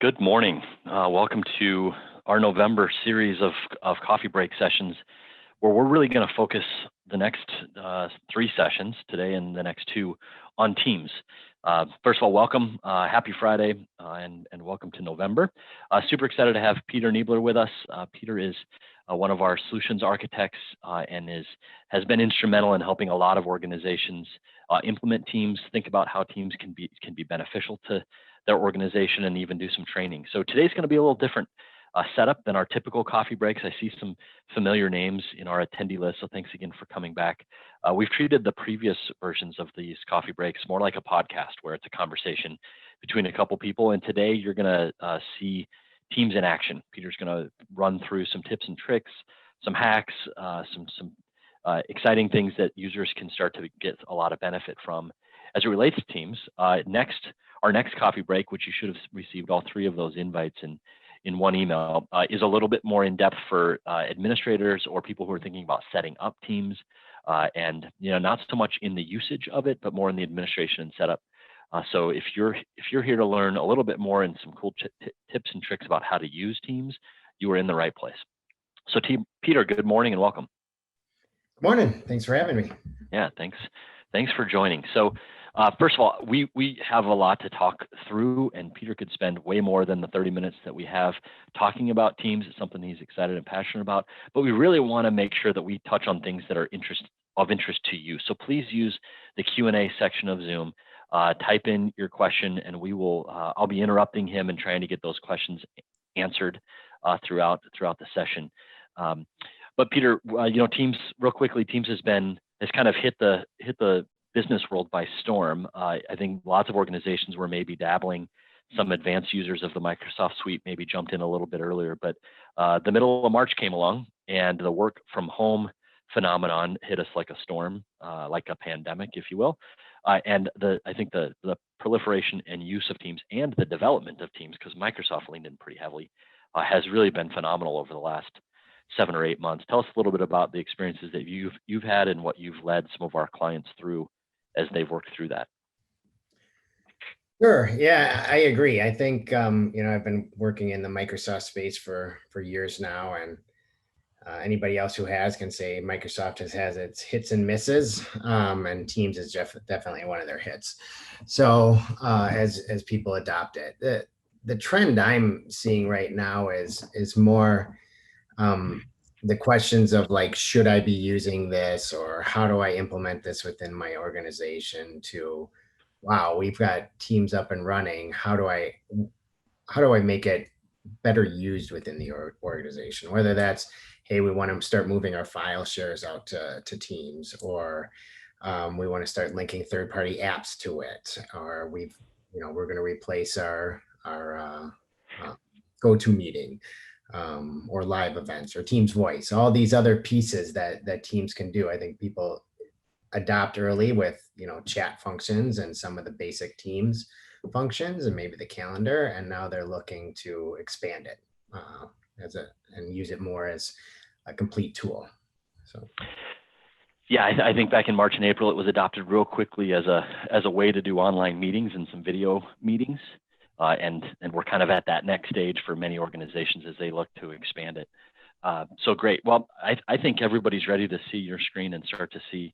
Good morning. Welcome to our November series of coffee break sessions where we're really going to focus the next three sessions, today and the next two, on Teams. First of all, welcome. Happy Friday and welcome to November. Super excited to have Peter Niebler with us. Peter is one of our solutions architects and has been instrumental in helping a lot of organizations implement Teams, think about how Teams can be beneficial to their organization, and even do some training. So today's going to be a little different setup than our typical coffee breaks. I see some familiar names in our attendee list, so thanks again for coming back. We've treated the previous versions of these coffee breaks more like a podcast, where it's a conversation between a couple people, and today you're going to see Teams in action. Peter's going to run through some tips and tricks, some hacks, some exciting things that users can start to get a lot of benefit from as it relates to Teams. Our next coffee break, which you should have received all three of those invites in one email, is a little bit more in depth for administrators or people who are thinking about setting up Teams, and not so much in the usage of it, but more in the administration and setup. So if you're here to learn a little bit more and some cool tips and tricks about how to use Teams, you are in the right place. So Peter, good morning and welcome. Good morning. Thanks for having me. Yeah, thanks for joining. So first of all, we have a lot to talk through, and Peter could spend way more than the 30 minutes that we have talking about Teams. It's something he's excited and passionate about, but we really want to make sure that we touch on things that are of interest to you. So please use the Q&A section of Zoom. Type in your question, and we will. I'll be interrupting him and trying to get those questions answered throughout the session. But Peter, Teams, real quickly, Teams has kind of hit the business world by storm. I think lots of organizations were maybe dabbling. Some advanced users of the Microsoft suite maybe jumped in a little bit earlier, but the middle of March came along, and the work from home phenomenon hit us like a storm, like a pandemic, if you will. And I think the proliferation and use of Teams and the development of Teams, because Microsoft leaned in pretty heavily, has really been phenomenal over the last 7 or 8 months. Tell us a little bit about the experiences that you've had and what you've led some of our clients through as they've worked through that. Sure. Yeah, I agree. I think I've been working in the Microsoft space for years now, and anybody else who has can say Microsoft has its hits and misses, and Teams is definitely one of their hits. So as people adopt it, the trend I'm seeing right now is more the questions of like, should I be using this, or how do I implement this within my organization, to, wow, we've got Teams up and running. How do I make it better used within the organization? Whether that's, hey, we want to start moving our file shares out to Teams, or we want to start linking third-party apps to it, or we're going to replace our GoToMeeting, or live events, or Teams Voice, all these other pieces that Teams can do. I think people adopt early with chat functions and some of the basic Teams functions and maybe the calendar, and now they're looking to expand it and use it more as a complete tool. So yeah, I think back in March and April it was adopted real quickly as a way to do online meetings and some video meetings. And we're kind of at that next stage for many organizations as they look to expand it. So great. Well, I think everybody's ready to see your screen and start to see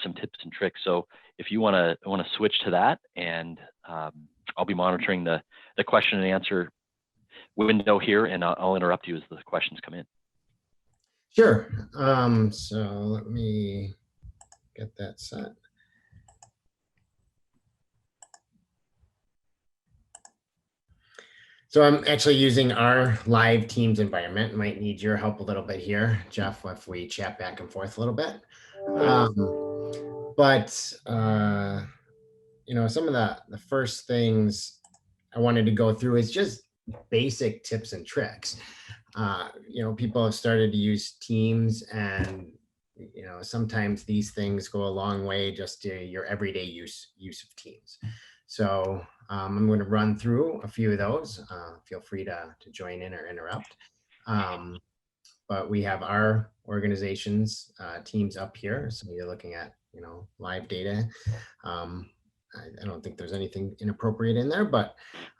some tips and tricks. So if you want to switch to that, and I'll be monitoring the question and answer window here, and I'll interrupt you as the questions come in. Sure. So let me get that set. So I'm actually using our live Teams environment. Might need your help a little bit here, Jeff, if we chat back and forth a little bit. But some of the first things I wanted to go through is just basic tips and tricks. People have started to use Teams, and sometimes these things go a long way just to your everyday use of Teams. So I'm going to run through a few of those. Feel free to join in or interrupt. But we have our organization's Teams up here. So you're looking at live data. I don't think there's anything inappropriate in there, but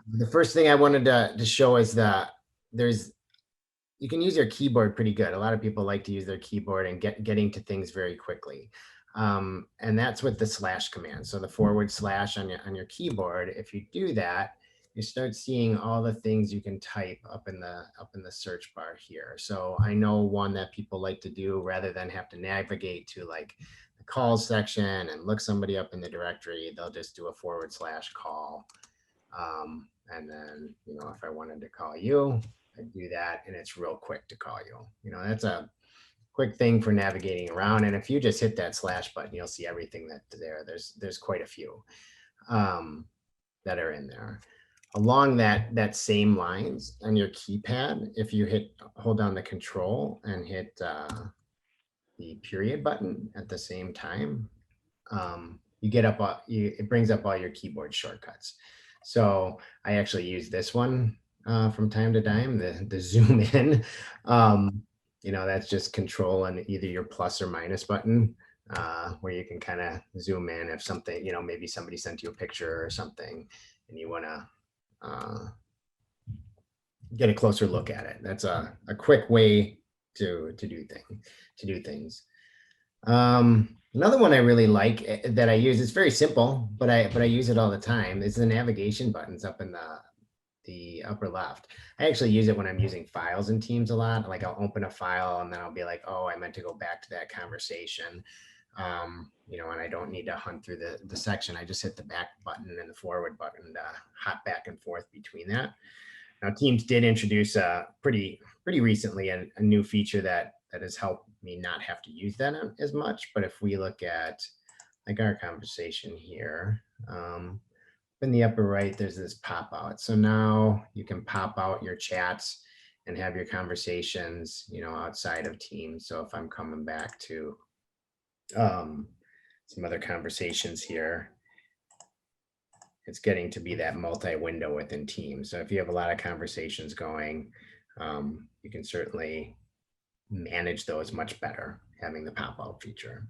the first thing I wanted to show is that you can use your keyboard pretty good. A lot of people like to use their keyboard and getting to things very quickly. And that's with the slash command. So the / on your keyboard, if you do that, you start seeing all the things you can type up in the search bar here. So I know one that people like to do rather than have to navigate to like the calls section and look somebody up in the directory, they'll just do a / call. And then, if I wanted to call you, I do that and it's real quick to call you. That's a quick thing for navigating around. And if you just hit that / button, you'll see everything that's there. There's quite a few that are in there. Along that same lines on your keypad, if you hold down the control and hit the period button at the same time, it brings up all your keyboard shortcuts. So I actually use this one from time to time, the zoom in. That's just control and either your plus or minus button, where you can kind of zoom in if something, maybe somebody sent you a picture or something and you want to get a closer look at it. That's a quick way to do things. Another one I really like that I use, it's very simple, but I use it all the time, is the navigation buttons up in the upper left. I actually use it when I'm using files in Teams a lot. Like I'll open a file and then I'll be like, oh, I meant to go back to that conversation. And I don't need to hunt through the section. I just hit the back button and the forward button to hop back and forth between that. Now, Teams did introduce pretty recently a new feature that has helped me not have to use that as much. But if we look at like our conversation here, in the upper right, there's this pop out. So now you can pop out your chats and have your conversations, outside of Teams. So if I'm coming back to some other conversations here, it's getting to be that multi-window within Teams. So if you have a lot of conversations going, you can certainly manage those much better having the pop-out feature.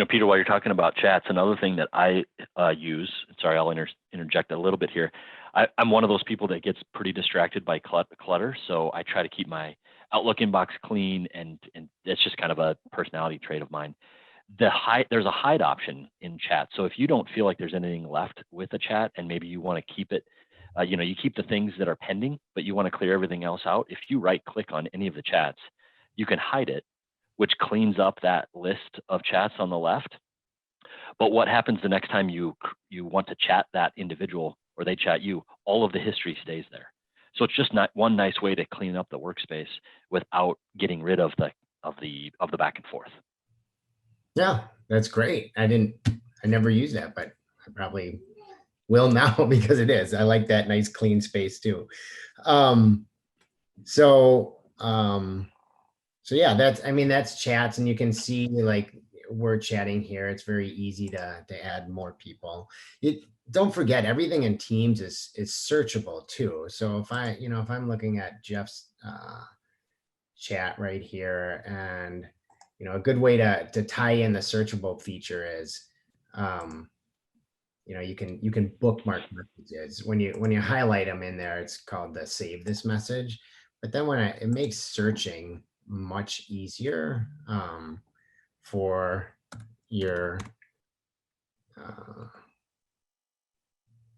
Peter, while you're talking about chats, another thing that I use, sorry, I'll interject a little bit here. I'm one of those people that gets pretty distracted by clutter. So I try to keep my Outlook inbox clean, and it's just kind of a personality trait of mine. There's a hide option in chat. So if you don't feel like there's anything left with a chat and maybe you want to keep it, you keep the things that are pending, but you want to clear everything else out. If you right click on any of the chats, you can hide it, which cleans up that list of chats on the left. But what happens the next time you want to chat that individual or they chat you, all of the history stays there. So it's just not one nice way to clean up the workspace without getting rid of the back and forth. Yeah, that's great. I never used that, but I probably will now because it is. I like that nice clean space too. So yeah, that's chats, and you can see like we're chatting here. It's very easy to add more people. Don't forget, everything in Teams is searchable too. So if I'm looking at Jeff's chat right here, and a good way to tie in the searchable feature is you can bookmark messages. When you highlight them in there, it's called the save this message. But then it makes searching much easier for your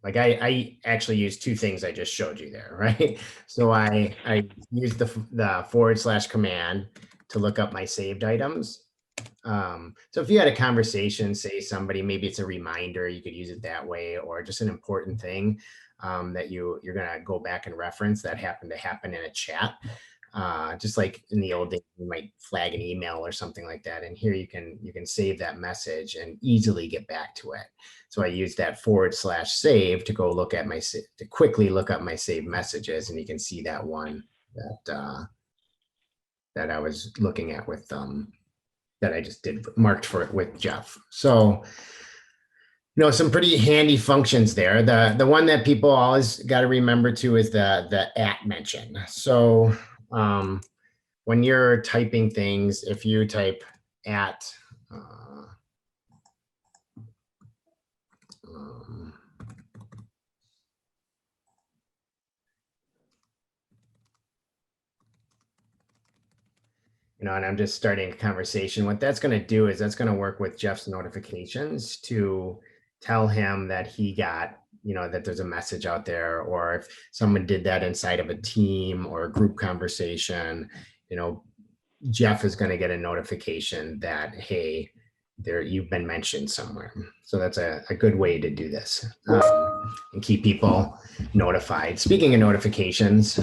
like I actually use two things I just showed you there, right? So I use the / command to look up my saved items. So if you had a conversation, say somebody, maybe it's a reminder, you could use it that way, or just an important thing that you're gonna go back and reference that happened to happen in a chat. Just like in the old days, you might flag an email or something like that. And here you can save that message and easily get back to it. So I use that / save to go to quickly look up my saved messages, and you can see that one that I was looking at with that I just did marked for it with Jeff. So some pretty handy functions there. The one that people always got to remember too is the @ mention. So when you're typing things, if you type @ and I'm just starting a conversation. What that's going to do is that's going to work with Jeff's notifications to tell him that he got, that there's a message out there, or if someone did that inside of a team or a group conversation, Jeff is going to get a notification that, hey, you've been mentioned somewhere. So that's a good way to do this, and keep people notified. Speaking of notifications,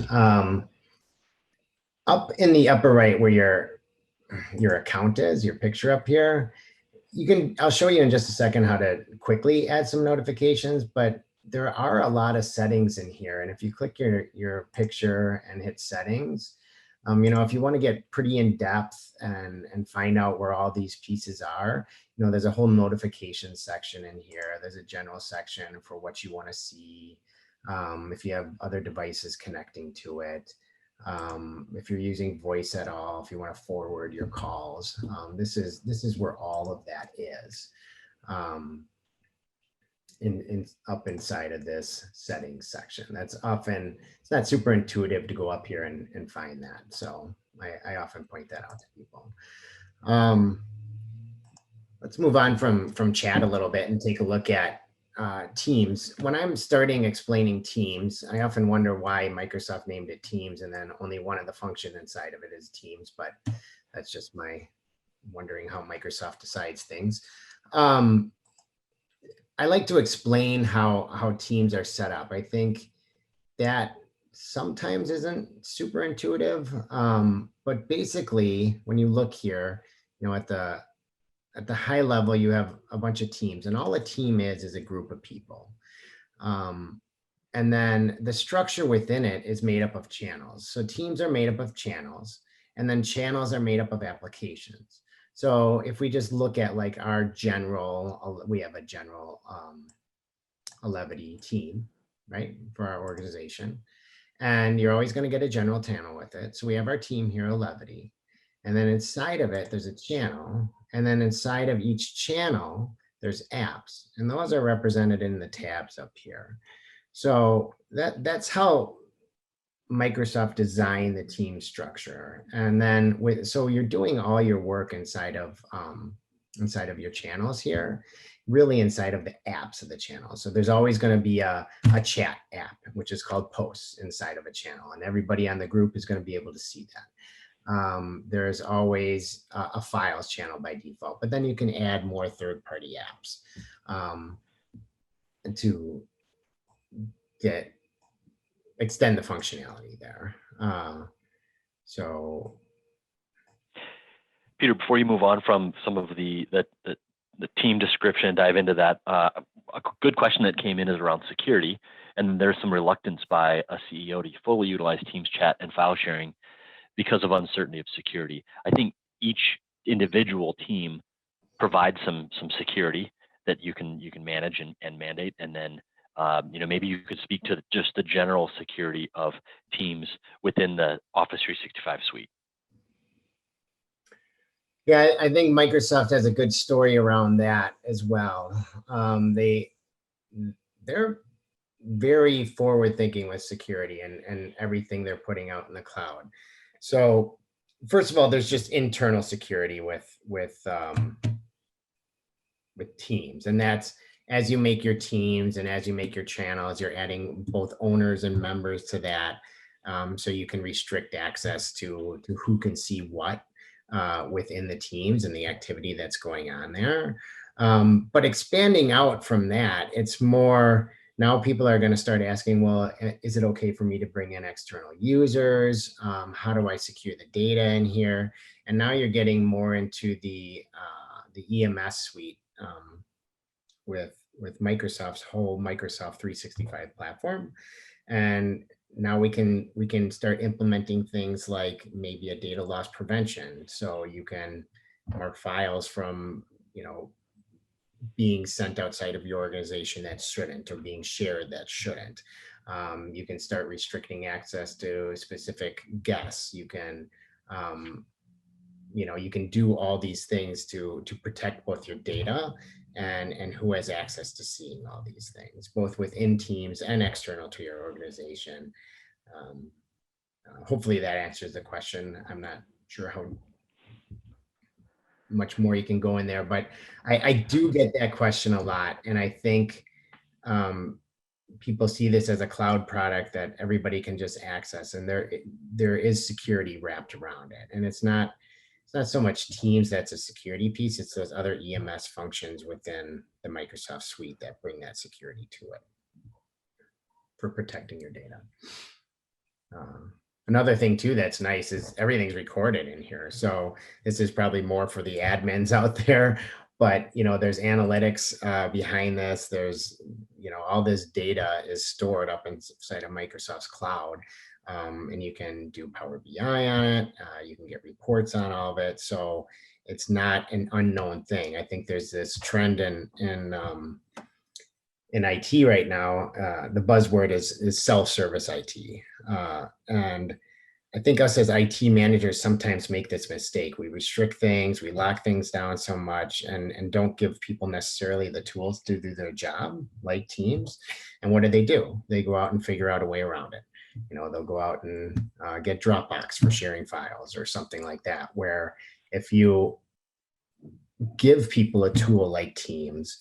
up in the upper right where your account is, your picture up here, I'll show you in just a second how to quickly add some notifications, but there are a lot of settings in here. And if you click your picture and hit settings, if you want to get pretty in depth and find out where all these pieces are, there's a whole notification section in here. There's a general section for what you want to see. If you have other devices connecting to it, if you're using voice at all, if you want to forward your calls, this is where all of that is, up inside of this settings section. That's often, it's not super intuitive to go up here and find that. So I often point that out to people. Let's move on from chat a little bit and take a look at Teams. When I'm starting explaining Teams, I often wonder why Microsoft named it Teams and then only one of the functions inside of it is Teams, but that's just my wondering how Microsoft decides things. I like to explain how Teams are set up. I think that sometimes isn't super intuitive, but basically when you look here, at the high level, you have a bunch of teams, and all a team is a group of people. And then the structure within it is made up of channels. So teams are made up of channels, and then channels are made up of applications. So if we just look at like our general, we have a general Alevity team, right, for our organization. And you're always going to get a general channel with it. So we have our team here, Alevity. And then inside of it, there's a channel. And then inside of each channel, there's apps. And those are represented in the tabs up here. So that's how Microsoft designed the team structure. And then so you're doing all your work inside of your channels here, really inside of the apps of the channel. So there's always going to be a chat app, which is called posts inside of a channel. And everybody on the group is going to be able to see that. There's always a files channel by default, but then you can add more third-party apps to extend the functionality there. So, Peter, before you move on from some of the team description and dive into that, a good question that came in is around security, and there's some reluctance by a CEO to fully utilize Teams chat and file sharing because of uncertainty of security. I think each individual team provides some security that you can manage and mandate, and then maybe you could speak to just the general security of Teams within the Office 365 suite. Yeah, I think Microsoft has a good story around that as well. They're very forward thinking with security and everything they're putting out in the cloud. So first of all, there's just internal security with Teams, and that's as you make your teams and as you make your channels, you're adding both owners and members to that, so you can restrict access to who can see what within the teams and the activity that's going on there. But expanding out from that, it's more now people are going to start asking, well, is it okay for me to bring in external users? How do I secure the data in here? And now you're getting more into the EMS suite with Microsoft's whole Microsoft 365 platform. And now we can start implementing things like maybe a data loss prevention. So you can mark files from, being sent outside of your organization that shouldn't, or being shared that shouldn't. You can start restricting access to specific guests. You can, you can do all these things to protect both your data and who has access to seeing all these things, both within Teams and external to your organization. Hopefully that answers the question. I'm not sure how much more you can go in there, but I do get that question a lot. And I think people see this as a cloud product that everybody can just access, and there is security wrapped around it. And it's not so much Teams that's a security piece, it's those other EMS functions within the Microsoft suite that bring that security to it for protecting your data. Another thing too that's nice is everything's recorded in here. So this is probably more for the admins out there, but there's analytics behind this. There's all this data is stored up inside of Microsoft's cloud, and you can do Power BI on it. You can get reports on all of it. So it's not an unknown thing. I think there's this trend in IT right now. The buzzword is self-service IT. And I think us as IT managers sometimes make this mistake. We restrict things, we lock things down so much, and don't give people necessarily the tools to do their job, like Teams. And what do? They go out and figure out a way around it. They'll go out and get Dropbox for sharing files or something like that, where if you give people a tool like Teams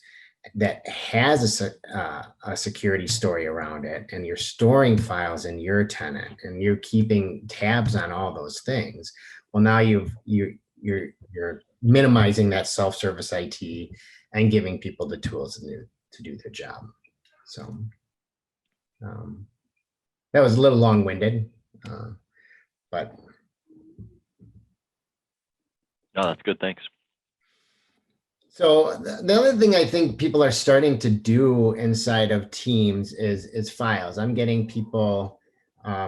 that has a security story around it, and you're storing files in your tenant, and you're keeping tabs on all those things, well, now you're minimizing that self-service IT and giving people the tools to do their job. So that was a little long-winded, but No, that's good. Thanks. So the other thing I think people are starting to do inside of Teams is files. I'm getting people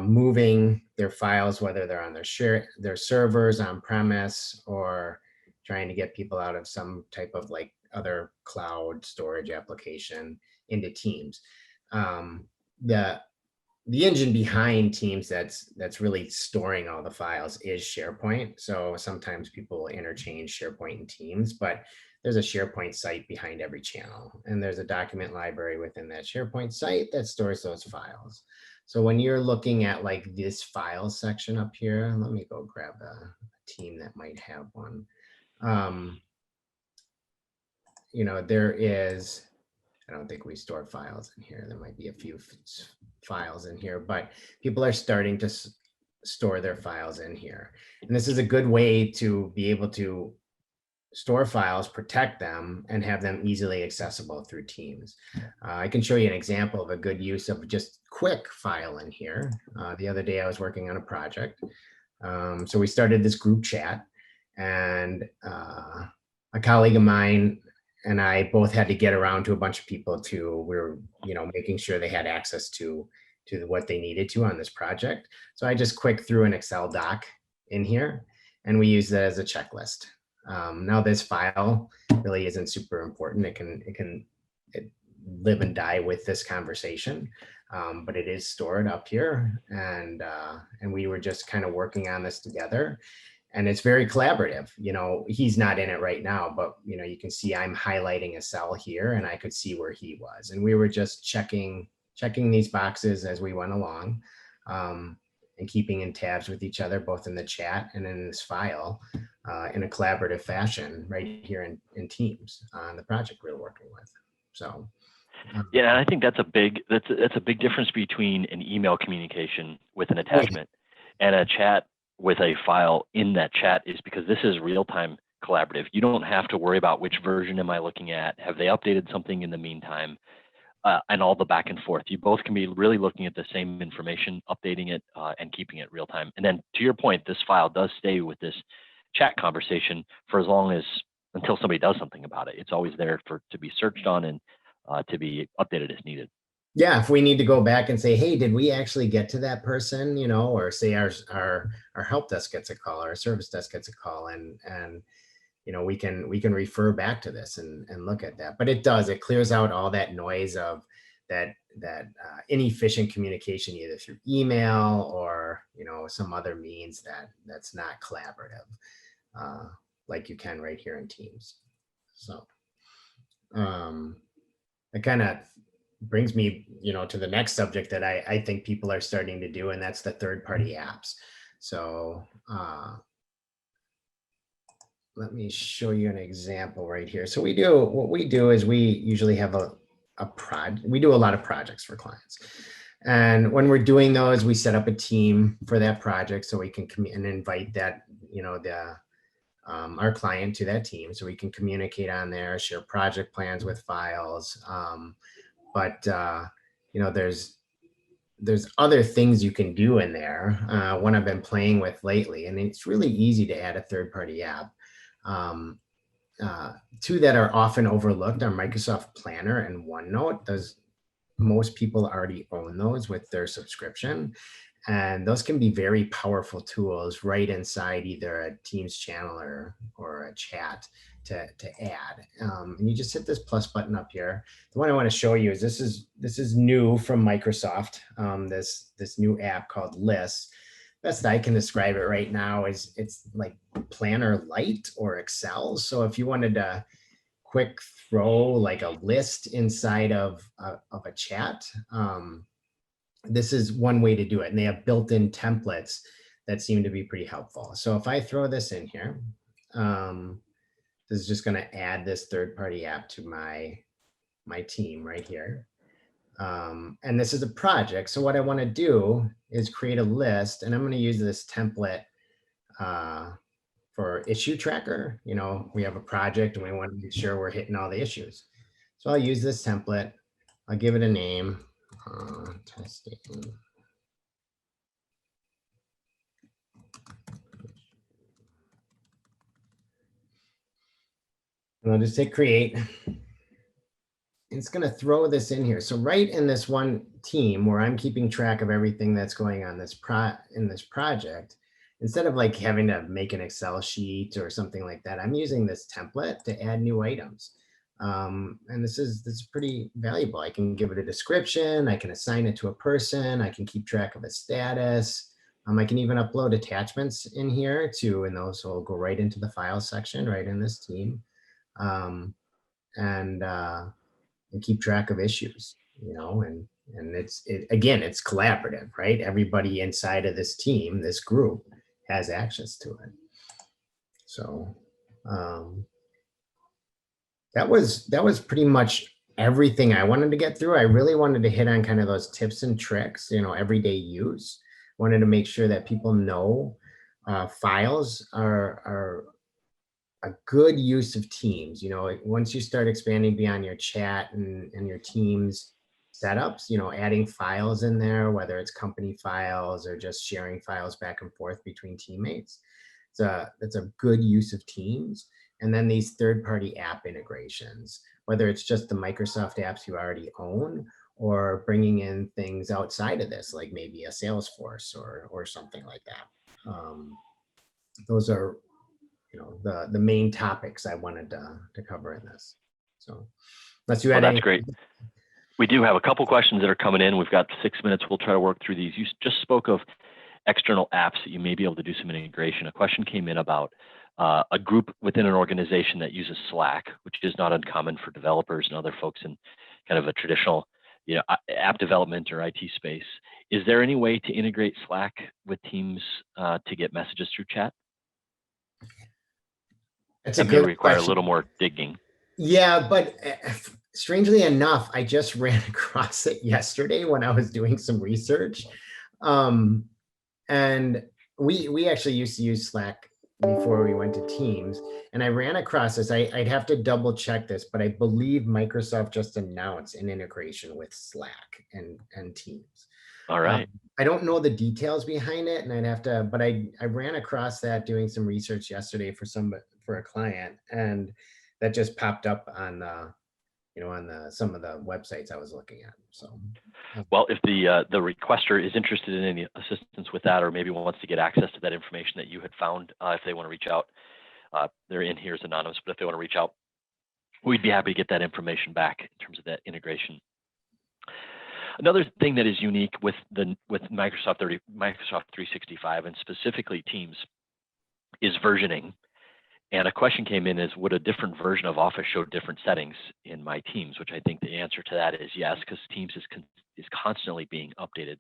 moving their files, whether they're on their servers on premise, or trying to get people out of some type of like other cloud storage application into Teams. The engine behind Teams that's really storing all the files is SharePoint. So sometimes people will interchange SharePoint and Teams, but there's a SharePoint site behind every channel, and there's a document library within that SharePoint site that stores those files. So when you're looking at like this file section up here, let me go grab a team that might have one. There is, I don't think we store files in here. There might be a few files in here, but people are starting to store their files in here. And this is a good way to be able to store files, protect them, and have them easily accessible through Teams. I can show you an example of a good use of just quick file in here. The other day I was working on a project. So we started this group chat, and a colleague of mine and I both had to get around to a bunch of people we were, making sure they had access to what they needed to on this project. So I just quick threw an Excel doc in here, and we use that as a checklist. Now this file really isn't super important. It can live and die with this conversation, but it is stored up here, and we were just kind of working on this together. And it's very collaborative. He's not in it right now, but you can see I'm highlighting a cell here, and I could see where he was. And we were just checking these boxes as we went along, and keeping in tabs with each other, both in the chat and in this file, in a collaborative fashion right here in Teams on the project we're working with. So. Yeah, and I think that's a big difference between an email communication with an attachment and a chat with a file in that chat, is because this is real-time collaborative. You don't have to worry about which version am I looking at, have they updated something in the meantime, and all the back and forth. You both can be really looking at the same information, updating it, and keeping it real time. And then to your point, this file does stay with this chat conversation for as long as, until somebody does something about it. It's always there to be searched on and to be updated as needed. Yeah, if we need to go back and say, hey, did we actually get to that person, or say our help desk gets a call, or our service desk gets a call, and we can refer back to this and look at that. But it clears out all that noise of that inefficient communication, either through email or some other means that's not collaborative, like you can right here in Teams. So it kind of brings me to the next subject that I think people are starting to do, and that's the third-party apps. So let me show you an example right here. So what we do is we usually have a project. We do a lot of projects for clients. And when we're doing those, we set up a team for that project so we can and invite that, our client to that team so we can communicate on there, share project plans with files. But there's other things you can do in there. One I've been playing with lately, and it's really easy to add a third-party app. Um, Two that are often overlooked are Microsoft Planner and OneNote. Most people already own those with their subscription. And those can be very powerful tools right inside either a Teams channel or a chat to add. And you just hit this plus button up here. The one I want to show you is this is new from Microsoft. This new app called Lists. Best I can describe it right now is it's like Planner Lite or Excel. So if you wanted to quick throw like a list inside of a chat, this is one way to do it. And they have built-in templates that seem to be pretty helpful. So if I throw this in here, this is just going to add this third-party app to my team right here. And this is a project. So what I want to do is create a list, and I'm going to use this template for issue tracker. We have a project and we want to make sure we're hitting all the issues. So I'll use this template. I'll give it a name. Testing. And I'll just hit create. It's going to throw this in here. So right in this one team where I'm keeping track of everything that's going on in this project, instead of like having to make an Excel sheet or something like that, I'm using this template to add new items. And this is pretty valuable. I can give it a description. I can assign it to a person. I can keep track of a status. I can even upload attachments in here too, and those will go right into the file section right in this team. And keep track of issues, and again, it's collaborative, right? Everybody inside of this team, this group, has access to it. So that was pretty much everything I wanted to get through. I really wanted to hit on kind of those tips and tricks, everyday use. Wanted to make sure that people know files are a good use of Teams. Once you start expanding beyond your chat and your Teams setups, adding files in there, whether it's company files or just sharing files back and forth between teammates, that's a good use of Teams. And then these third-party app integrations, whether it's just the Microsoft apps you already own or bringing in things outside of this, like maybe a Salesforce or something like that. Those are the main topics I wanted to cover in this. So unless you had that's great. We do have a couple questions that are coming in. We've got 6 minutes. We'll try to work through these. You just spoke of external apps that you may be able to do some integration. A question came in about a group within an organization that uses Slack, which is not uncommon for developers and other folks in kind of a traditional app development or IT space. Is there any way to integrate Slack with Teams to get messages through chat? That may require a little more digging. Yeah, but strangely enough, I just ran across it yesterday when I was doing some research. And we actually used to use Slack before we went to Teams. And I ran across this. I'd have to double check this, but I believe Microsoft just announced an integration with Slack and Teams. All right. I don't know the details behind it, and I'd have to, but I ran across that doing some research yesterday for a client, and that just popped up on some of the websites I was looking at. So, well, if the requester is interested in any assistance with that, or maybe wants to get access to that information that you had found, if they want to reach out, they're in here as anonymous, but if they want to reach out, we'd be happy to get that information back in terms of that integration. Another thing that is unique with Microsoft 365 and specifically Teams is versioning. And a question came in is, would a different version of Office show different settings in my Teams? Which I think the answer to that is yes, because Teams is constantly being updated.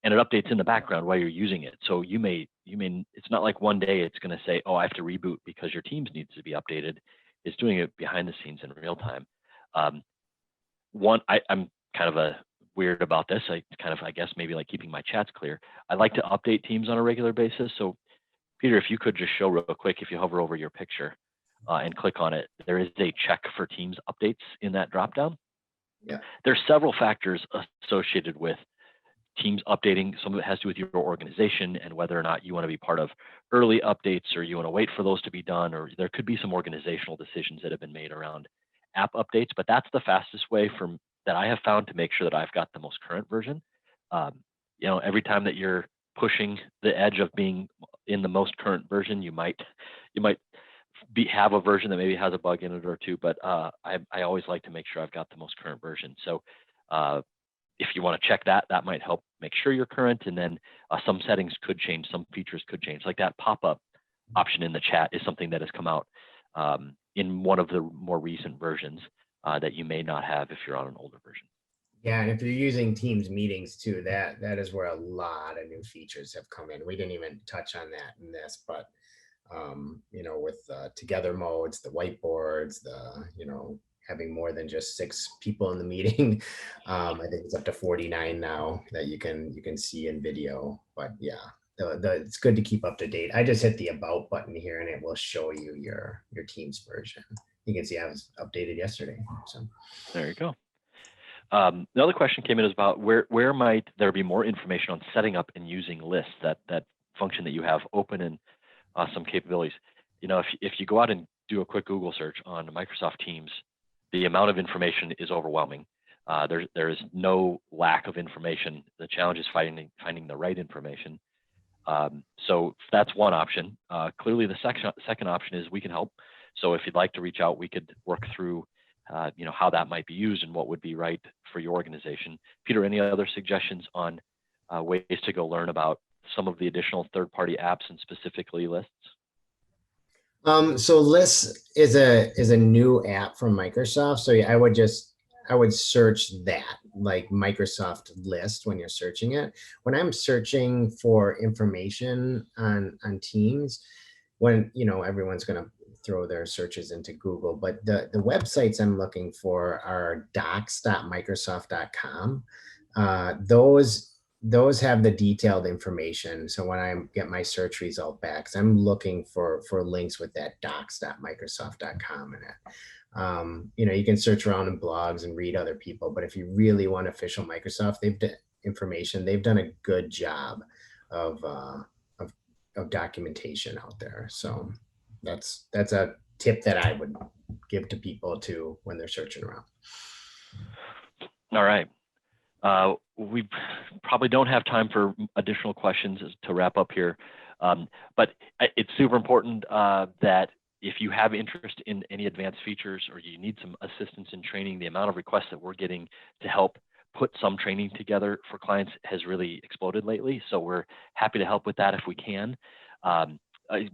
and it updates in the background while you're using it. So you may, it's not like one day it's going to say, oh, I have to reboot because your Teams needs to be updated. It's doing it behind the scenes in real time. I'm kind of a weird about this. I guess maybe like keeping my chats clear. I like to update Teams on a regular basis. So Peter, if you could just show real quick, if you hover over your picture and click on it, there is a check for Teams updates in that dropdown. Yeah. There's several factors associated with Teams updating. Some of it has to do with your organization and whether or not you want to be part of early updates or you want to wait for those to be done, or there could be some organizational decisions that have been made around app updates, but that's the fastest way that I have found to make sure that I've got the most current version. Every time that you're pushing the edge of being in the most current version, you might have a version that maybe has a bug in it or two, but I always like to make sure I've got the most current version. So if you want to check that might help make sure you're current. And then some settings could change, some features could change. Like that pop-up option in the chat is something that has come out in one of the more recent versions that you may not have if you're on an older version. Yeah, and if you're using Teams meetings too, that is where a lot of new features have come in. We didn't even touch on that in this, but with together modes, the whiteboards, having more than just 6 people in the meeting. I think it's up to 49 now that you can see in video. But yeah, it's good to keep up to date. I just hit the about button here and it will show you your Teams version. You can see I was updated yesterday. So there you go. Another question came in is about where might there be more information on setting up and using lists, that function that you have open and some capabilities. If you go out and do a quick Google search on Microsoft Teams, the amount of information is overwhelming. There is no lack of information. The challenge is finding the right information. So that's one option. Clearly, the second option is we can help. So if you'd like to reach out, we could work through how that might be used and what would be right for your organization. Peter, any other suggestions on ways to go learn about some of the additional third-party apps and specifically lists? So Lists is a new app from Microsoft. So I would search that, like Microsoft List, when you're searching it. When I'm searching for information on Teams, when everyone's going to throw their searches into Google, but the websites I'm looking for are docs.microsoft.com. Those have the detailed information. So when I get my search result back, I'm looking for links with that docs.microsoft.com in it. You can search around in blogs and read other people, but if you really want official Microsoft, they've done a good job of documentation out there. So that's a tip that I would give to people too when they're searching around. All right. We probably don't have time for additional questions to wrap up here, but it's super important that if you have interest in any advanced features or you need some assistance in training, the amount of requests that we're getting to help put some training together for clients has really exploded lately. So we're happy to help with that if we can.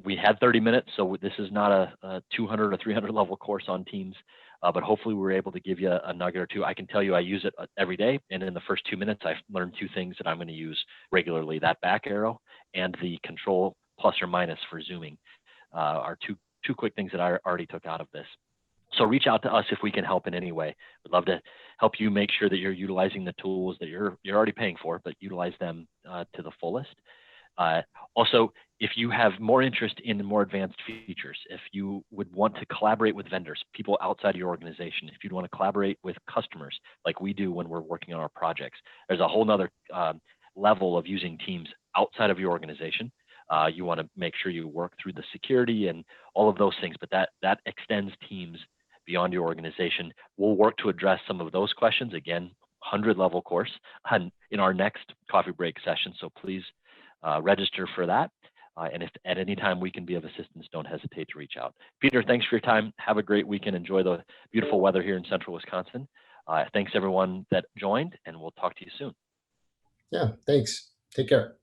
We had 30 minutes, so this is not a 200 or 300 level course on Teams. But hopefully we were able to give you a nugget or two. I can tell you I use it every day. And in the first 2 minutes, I've learned 2 things that I'm going to use regularly. That back arrow and the control plus or minus for zooming are two quick things that I already took out of this. So reach out to us if we can help in any way. We'd love to help you make sure that you're utilizing the tools that you're already paying for, but utilize them to the fullest. Also, if you have more interest in more advanced features, if you would want to collaborate with vendors, people outside of your organization, if you'd want to collaborate with customers like we do when we're working on our projects, there's a whole nother level of using Teams outside of your organization. You want to make sure you work through the security and all of those things, but that extends Teams beyond your organization. We'll work to address some of those questions. Again, 100-level course in our next coffee break session, so please register for that. And if at any time we can be of assistance, don't hesitate to reach out. Peter, thanks for your time. Have a great weekend. Enjoy the beautiful weather here in central Wisconsin. Thanks everyone that joined, and we'll talk to you soon. Yeah, thanks. Take care.